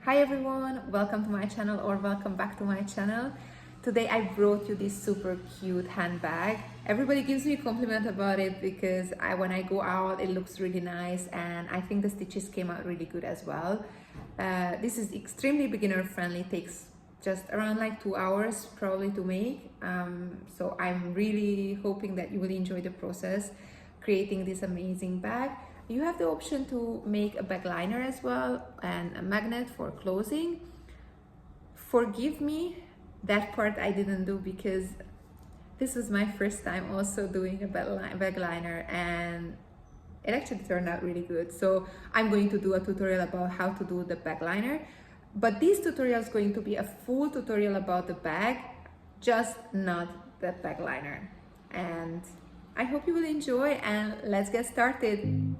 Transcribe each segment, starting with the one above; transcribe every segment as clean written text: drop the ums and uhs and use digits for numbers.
Hi everyone, welcome to my channel or welcome back to my channel. Today I brought you this super cute handbag. Everybody gives me a compliment about it because when I go out it looks really nice, and I think the stitches came out really good as well. This is extremely beginner friendly, takes just around like 2 hours probably to make. So I'm really hoping that you will enjoy the process creating this amazing bag. You have the option to make a bag liner as well and a magnet for closing. Forgive me, that part I didn't do because this was my first time also doing a bag liner, and it actually turned out really good. So I'm going to do a tutorial about how to do the bag liner, but this tutorial is going to be a full tutorial about the bag, just not the bag liner. And I hope you will enjoy, and let's get started.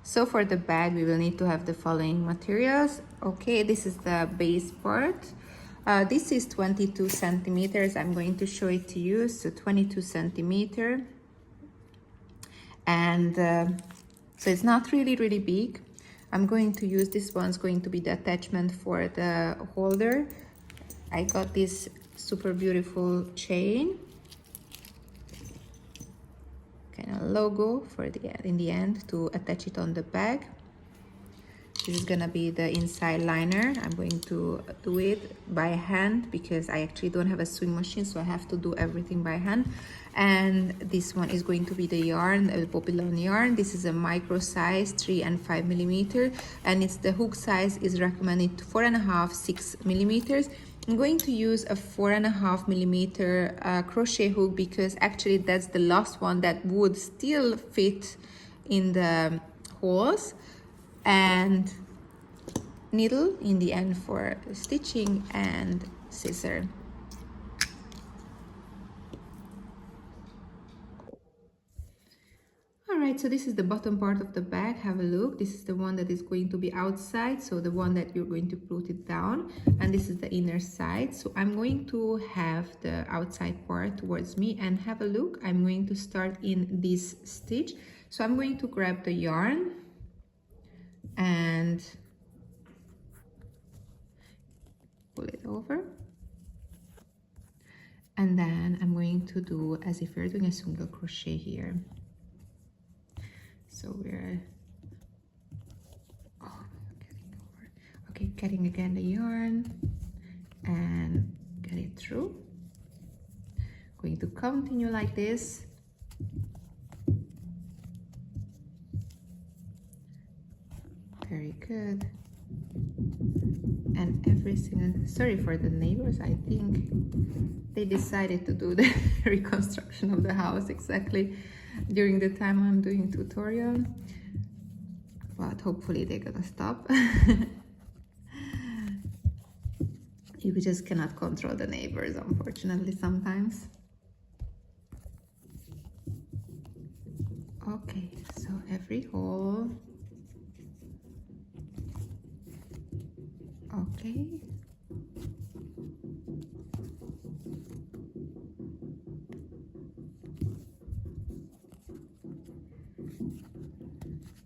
So for the bag we will need to have the following materials. Okay, this is the base part. This is 22 centimeters. I'm going to show it to you. So 22 centimeter, and so it's not really big. I'm going to use this one's going to be the attachment for the holder. I got this super beautiful chain, kind of logo for the in the end to attach it on the bag. This is gonna be the inside liner. I'm going to do it by hand because I actually don't have a sewing machine, so I have to do everything by hand. And this one is going to be the yarn, a Babylon yarn. This is a micro size, 3 and 5 millimeter, and it's the hook size is recommended 4.5, 6 millimeters. I'm going to use a 4.5 millimeter crochet hook because actually that's the last one that would still fit in the holes, and needle in the end for stitching, and scissor. Alright, so this is the bottom part of the bag. Have a look. This is the one that is going to be outside, so the one that you're going to put it down, and this is the inner side. So I'm going to have the outside part towards me, and have a look. I'm going to start in this stitch. So I'm going to grab the yarn and pull it over, and then I'm going to do as if we're doing a single crochet here. So we're getting over. Okay, getting again the yarn and get it through. Going to continue like this. Very good. And every single, sorry for the neighbors, I think they decided to do the reconstruction of the house exactly during the time I'm doing tutorial, but hopefully they're gonna stop. You just cannot control the neighbors, unfortunately, sometimes. Okay, so every hole. Okay.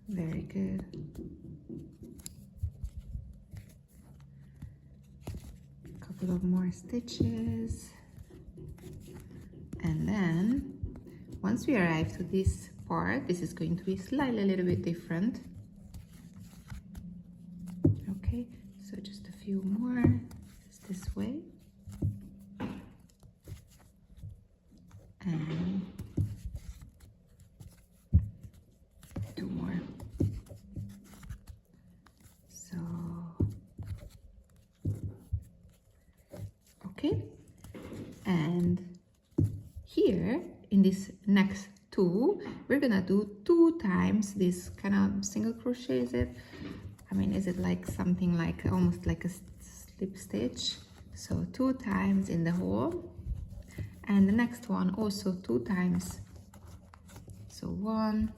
Very good. A couple of more stitches. And then once we arrive to this part, this is going to be slightly a little bit different. Okay, so just a few more, just this way. And two more. So, okay. And here in this next two, we're gonna do 2 times this kind of single crochet. Is it? I mean, is it like something like almost like a slip stitch? So 2 times in the hole, and the next one also 2 times. So 1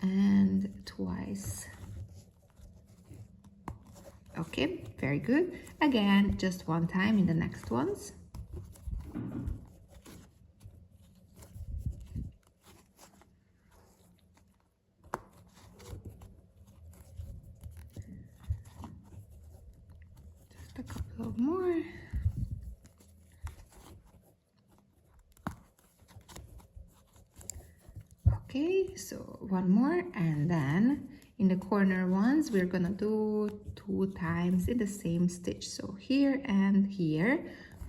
and twice. Okay, very good. Again, just 1 time in the next ones. couple more. Okay, so one more, and then in the corner ones we're gonna do 2 times in the same stitch, so here and here.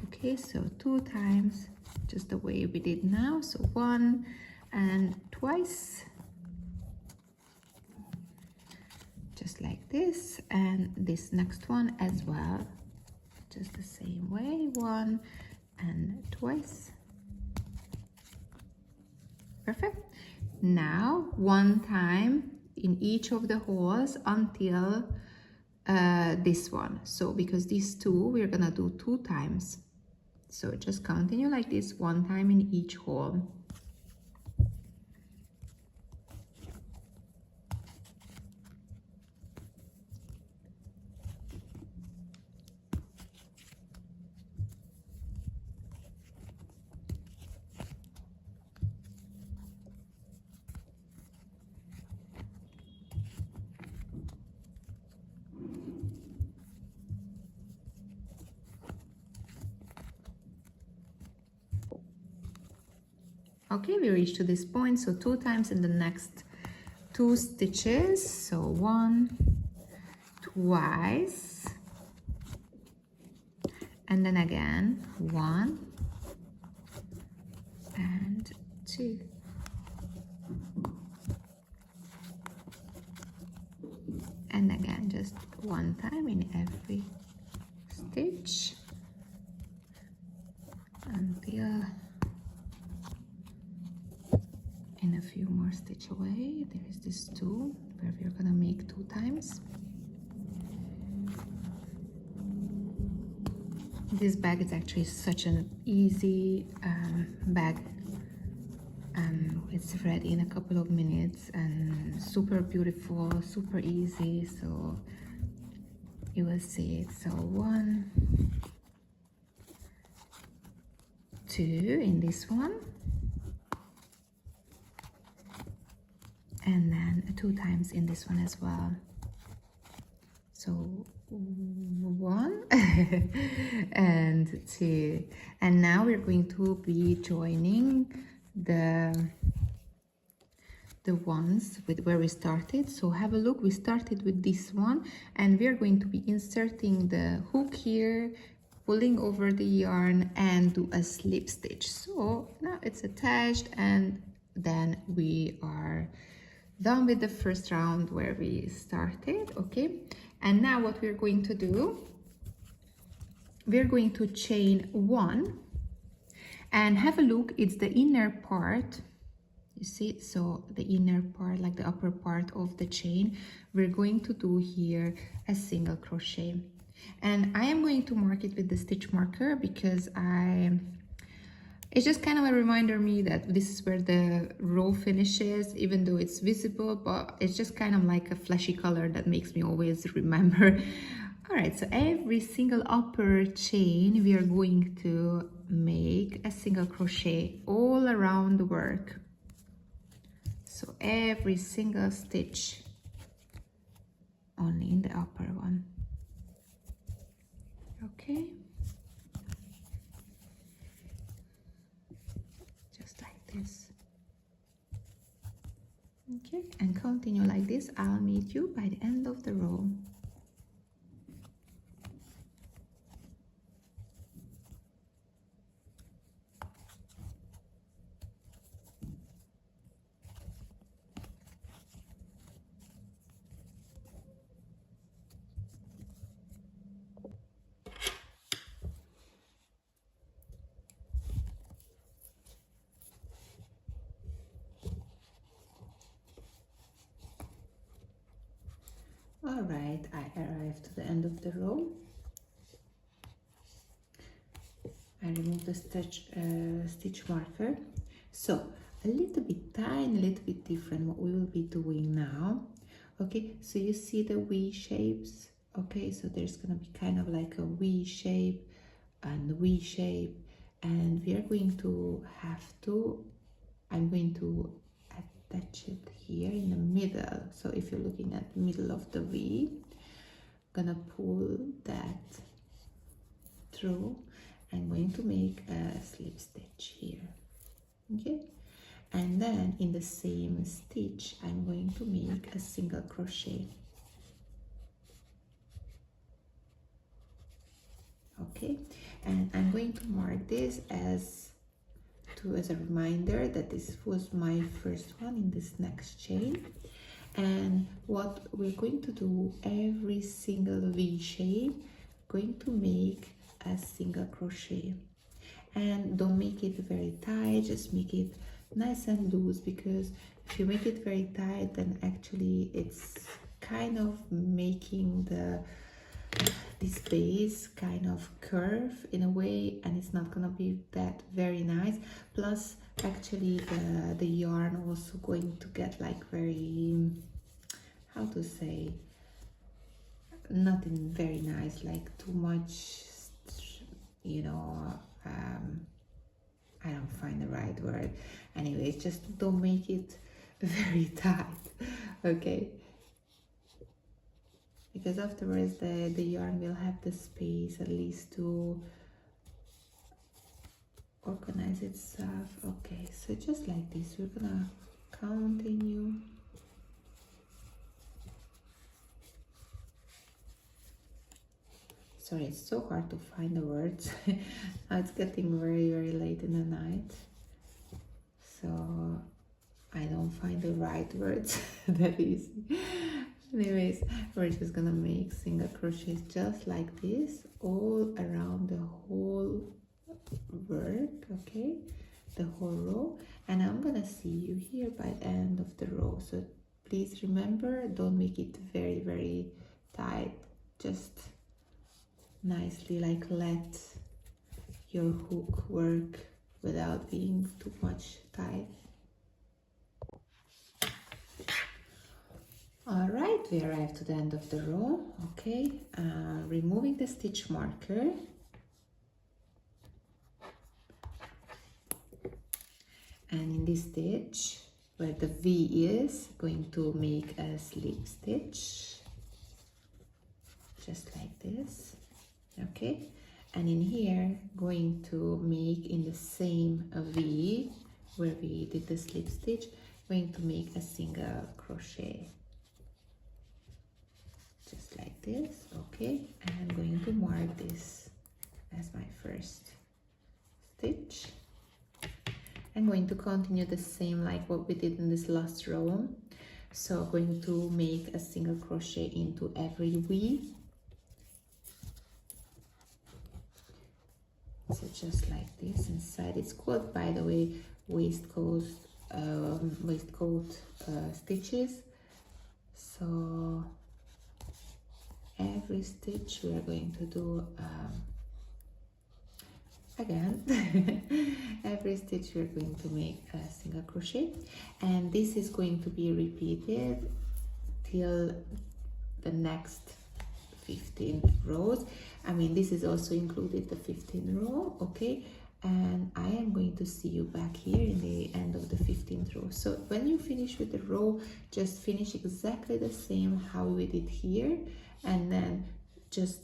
Okay, so 2 times, just the way we did now, so 1 and twice, just like this, and this next one as well, just the same way, 1 and twice. Perfect. Now 1 time in each of the holes until this one. So because these 2 we're gonna do 2 times, so just continue like this, 1 time in each hole. Okay, we reached to this point, so 2 times in the next 2 stitches, so 1, twice, and then again 1 and 2. And again just 1 time in every stitch until in a few more stitch away there is this 2 where we're gonna make 2 times. This bag is actually such an easy bag. It's ready in a couple of minutes and super beautiful, super easy, so you will see it. So 1, 2 in this one, and then 2 times in this one as well. So 1 and 2, and now we're going to be joining the ones with where we started. So have a look, we started with this one and we're going to be inserting the hook here, pulling over the yarn and do a slip stitch. So now it's attached and then we are done with the first round where we started. Okay, and now what we're going to do, we're going to chain 1 and have a look, it's the inner part, you see, so the inner part, like the upper part of the chain, we're going to do here a single crochet, and I am going to mark it with the stitch marker because it's just kind of a reminder me that this is where the row finishes, even though it's visible, but it's just kind of like a flashy color that makes me always remember. All right, so every single upper chain we are going to make a single crochet all around the work. So every single stitch only in the upper one. Okay, just like this. Okay, and continue like this. I'll meet you by the end of the row. All right, I arrived to the end of the row. I removed the stitch marker. So a little bit tiny, a little bit different what we will be doing now. Okay, so you see the V shapes. Okay, so there's gonna be kind of like a V shape and V shape, and we are going to have to, I'm going to attach it here in the middle. So if you're looking at the middle of the V, I'm gonna pull that through, I'm going to make a slip stitch here, okay? And then in the same stitch I'm going to make a single crochet, okay? And I'm going to mark this as a reminder that this was my first one in this next chain. And what we're going to do, every single V shape, going to make a single crochet. And don't make it very tight, just make it nice and loose, because if you make it very tight, then actually it's kind of making this base kind of curve in a way, and it's not gonna be that very nice. Plus actually the yarn also going to get like very, how to say, nothing very nice, like too much, you know, I don't find the right word. Anyways, just don't make it very tight, okay? Because afterwards the yarn will have the space at least to organize itself. Okay, so just like this, we're gonna continue. Sorry, it's so hard to find the words. Now it's getting very, very late in the night, so I don't find the right words that easy. Anyways, we're just gonna make single crochets just like this all around the whole work, okay, the whole row. And I'm gonna see you here by the end of the row, so please remember, don't make it very, very tight, just nicely, like let your hook work without being too much tight. All right, we arrived to the end of the row, okay? Removing the stitch marker. And in this stitch, where the V is, going to make a slip stitch, just like this, okay? And in here, going to make in the same V, where we did the slip stitch, going to make a single crochet. Just like this, okay? And I'm going to mark this as my first stitch. I'm going to continue the same like what we did in this last row. So I'm going to make a single crochet into every V. So just like this inside. It's called, by the way, waistcoat stitches. So every stitch we are going to do again. Every stitch we're going to make a single crochet, and this is going to be repeated till the next 15 rows. I mean, this is also included the 15th row, okay? And I am going to see you back here in the end of the 15th row. So when you finish with the row, just finish exactly the same how we did here, and then just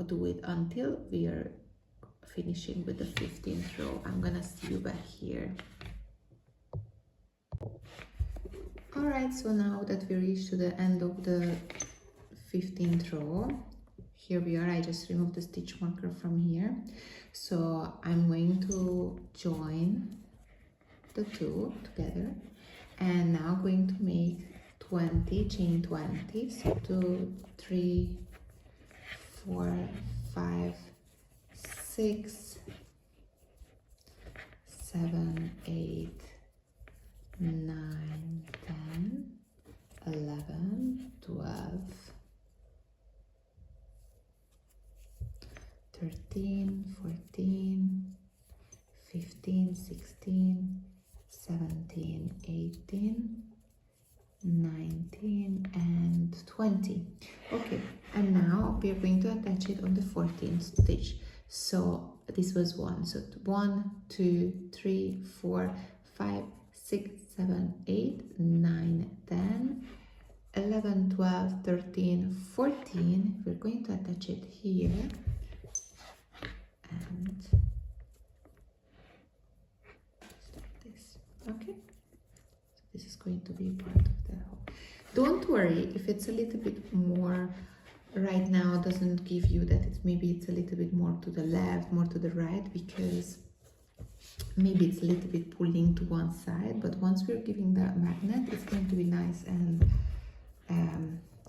do it until we are finishing with the 15th row. I'm gonna see you back here. All right, so now that we reached to the end of the 15th row, here we are. I just removed the stitch marker from here, so I'm going to join the two together, and now going to make 20, chain 20, so 2, 3, 4, 5, 6, 7, 8, 9, 10, 11, 12, 13, 14, 15, 16, 17, 18, 19, and 20. Okay, and now we are going to attach it on the 14th stitch. So this was 1, so 1, 2, 3, 4, 5, 6, 7, 8, 9, 10, 11, 12, 13, 14. We're going to attach it here. and just like this. Okay, so this is going to be part of the whole. Don't worry if it's a little bit more right now, doesn't give you that maybe it's a little bit more to the left, more to the right, because maybe it's a little bit pulling to one side, but once we're giving the magnet, it's going to be nice and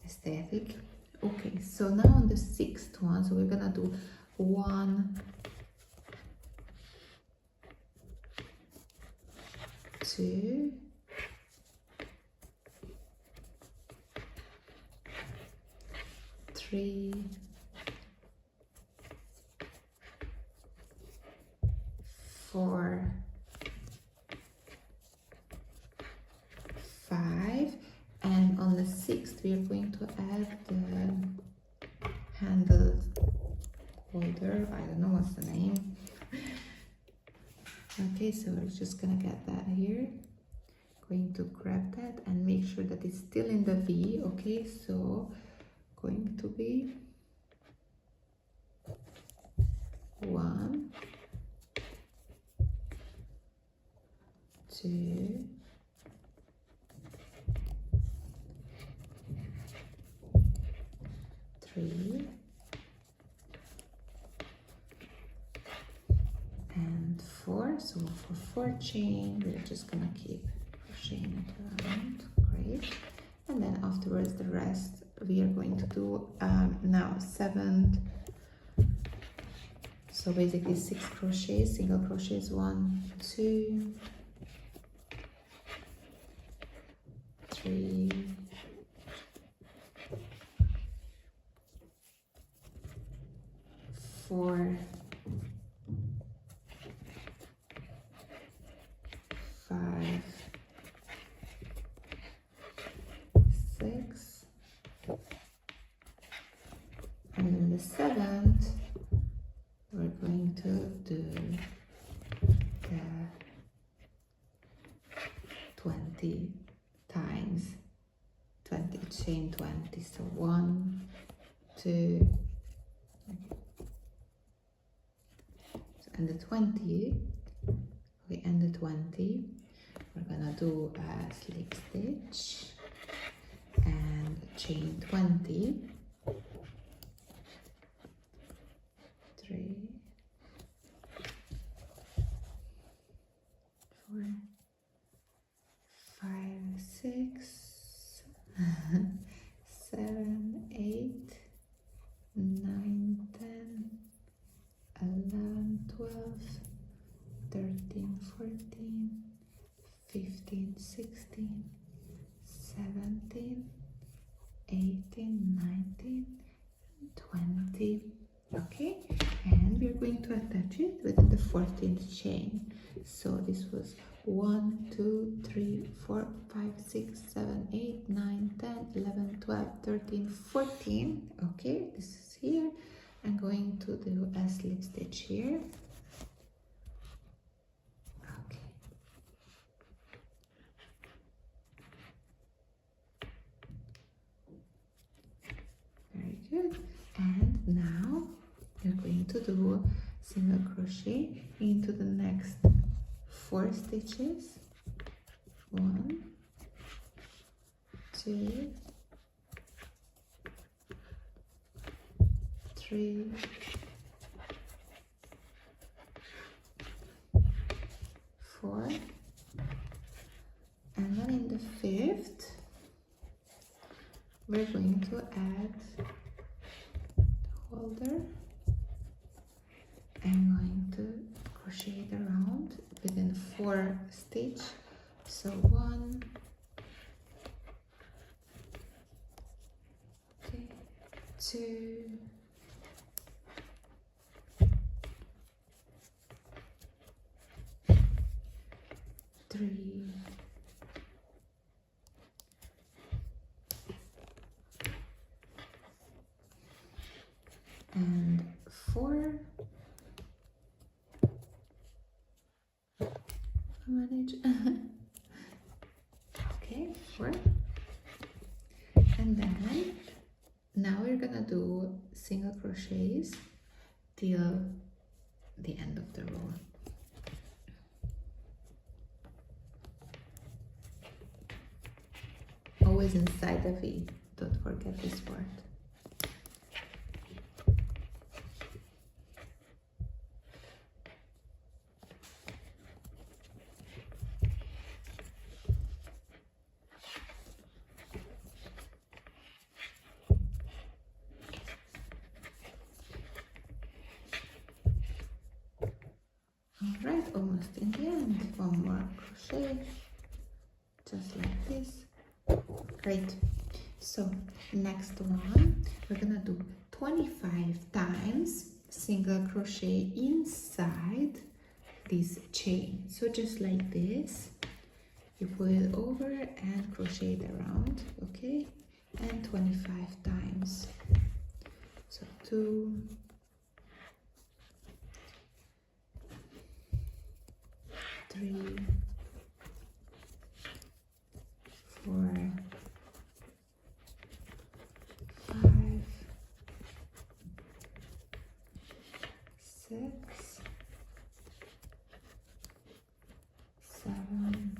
aesthetic. Okay, so now on the sixth one, so we're gonna do 1, 2, 3, 4, 5, and on the sixth we are going to add the handle holder. I don't know what's the name. Okay, so we're just gonna get that here. Going to grab that and make sure that it's still in the V. Okay, so going to be 1, 2, 3, and 4. So for 4 chain, we're just gonna keep crocheting it around. Great. And then afterwards, the rest we are going to do now 7. So basically 6 crochets, single crochets, 1, 2, 3, 4, 5, 6, and then the 7th we're going to do the 20 times 20 chain 20. So 1, 2, and the 20. Okay, and the 20 we're gonna do a slip stitch and chain 20, 3, 4, 5, 6, 7, 8, 9, 10, 11, 12, 13, 14, 15, 16, 17, 18, 19, 20. Okay, and we're going to attach it within the 14th chain. So this was 1, 2, 3, 4, 5, 6, 7, 8, 9, 10, 11, 12, 13, 14. Okay, this is here. I'm going to do a slip stitch here. Okay. Very good. And now you're going to do single crochet into the next 4 stitches. 1, 2, 3, 4, and then in the 5th we're going to add the holder. I'm going to crochet it around within 4 stitches. So 1, okay, 2, 3, 4. I manage. Okay, 4. And then now we're gonna do single crochets till the end of the row. Always inside the V, don't forget this part. Alright, almost in the end. One more crochet, just like this. Great. So next one, we're gonna do 25 times single crochet inside this chain. So just like this, you pull it over and crochet it around, okay? And 25 times. So 2, 3, 4, 5, 6, 7,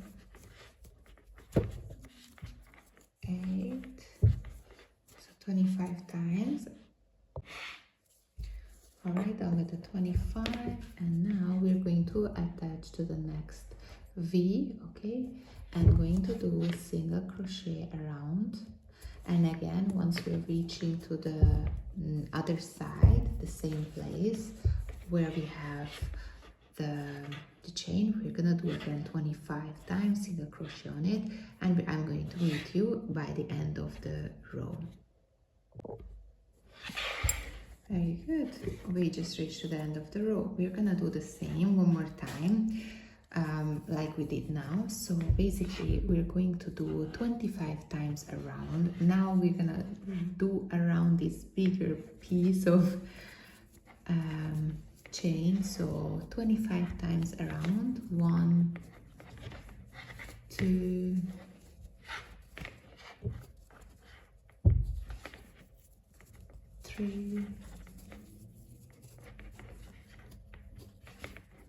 8, so 25 times. All right, done with the 25, and now we're going to attach to the next V, okay? I'm going to do a single crochet around, and again, once we're reaching to the other side, the same place where we have the chain, we're gonna do again 25 times single crochet on it, and I'm going to meet you by the end of the row. Very good. We just reached to the end of the row. We're gonna do the same one more time, like we did now. So basically we're going to do 25 times around. Now we're gonna do around this bigger piece of chain. So 25 times around. 1, 2, 3,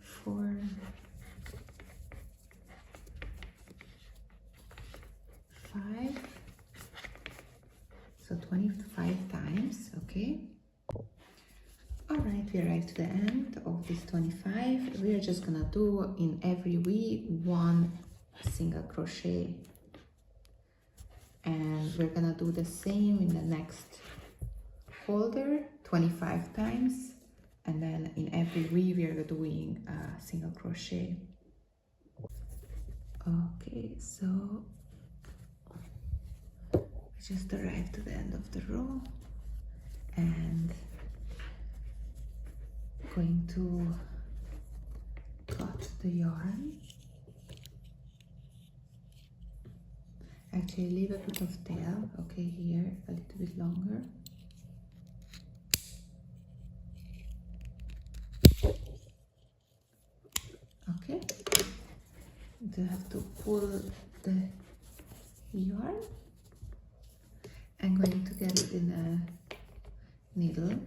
4, 5, so 25 times, okay? All right, we arrived to the end of this 25. We are just gonna do in every V 1 single crochet, and we're gonna do the same in the next folder 25 times, and then in every V we are doing a single crochet. Okay, so we just arrived to the end of the row, and going to cut the yarn. Actually leave a bit of tail, okay, here a little bit longer. Okay, you have to pull the yarn. I'm going to get it in a needle.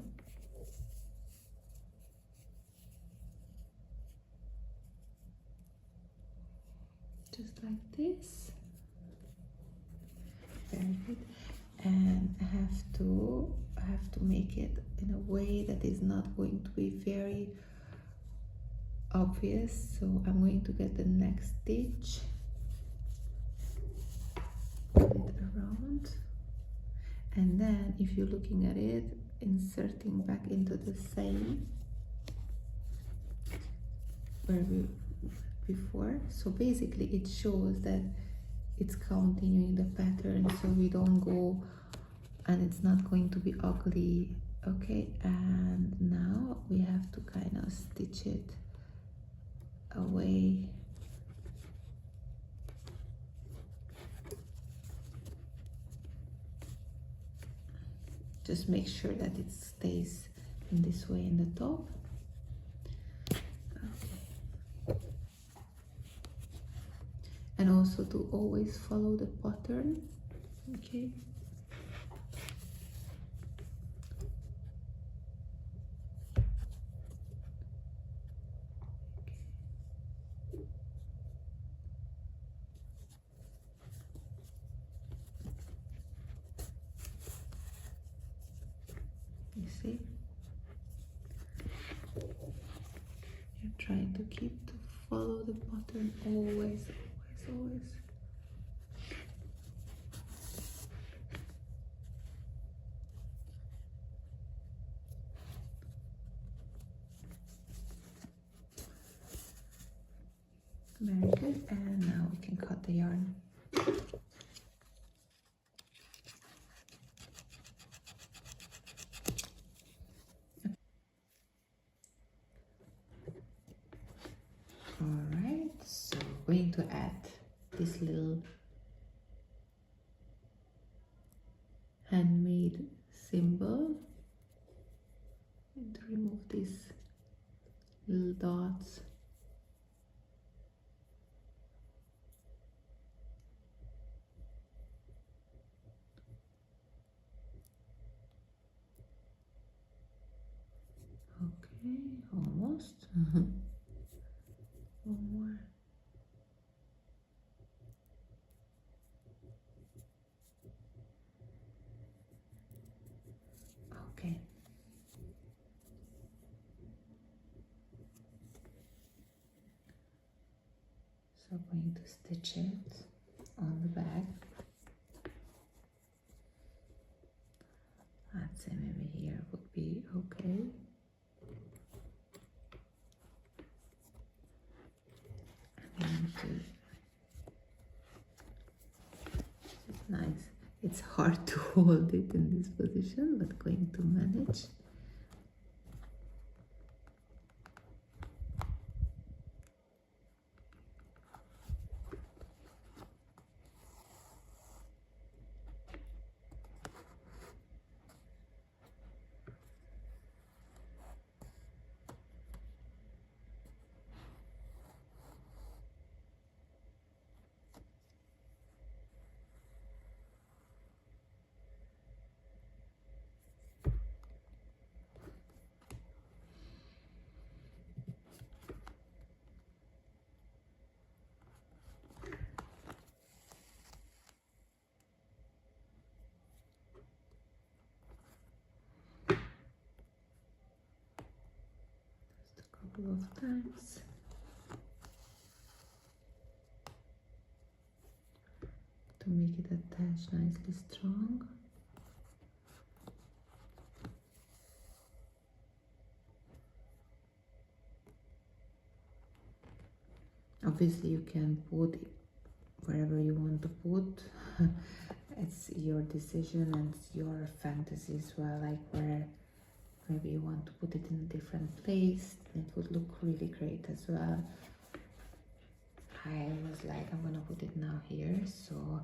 Just like this. Very good. And I have to make it in a way that is not going to be very obvious. So I'm going to get the next stitch, put it around, and then if you're looking at it, inserting back into the same where we before. So basically it shows that it's continuing the pattern, so we don't go and it's not going to be ugly. Okay, and now we have to kind of stitch it away. Just make sure that it stays in this way in the top. Okay. And also to always follow the pattern. Okay. See? You're trying to keep to follow the pattern always, always, always. Very good, and now we can cut the yarn. Alright, so we're going to add this little handmade symbol and to remove these little dots. Okay, almost. One more. Okay. So I'm going to stitch it on the back. I'd say maybe here would be okay. It's nice. It's hard to hold it in this position, but going to manage. Couple of times. To make it attach nicely strong. Obviously you can put it wherever you want to put. It's your decision and it's your fantasy as well, like where maybe you want to put it in a different place. It would look really great as well. I was like, I'm gonna put it now here, so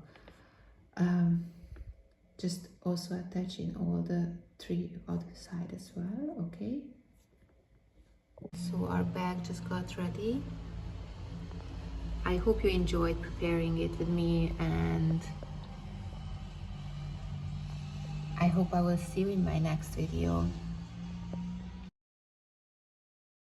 just also attach in all the 3 other side as well. Okay, so our bag just got ready. I hope you enjoyed preparing it with me, and I hope I will see you in my next video.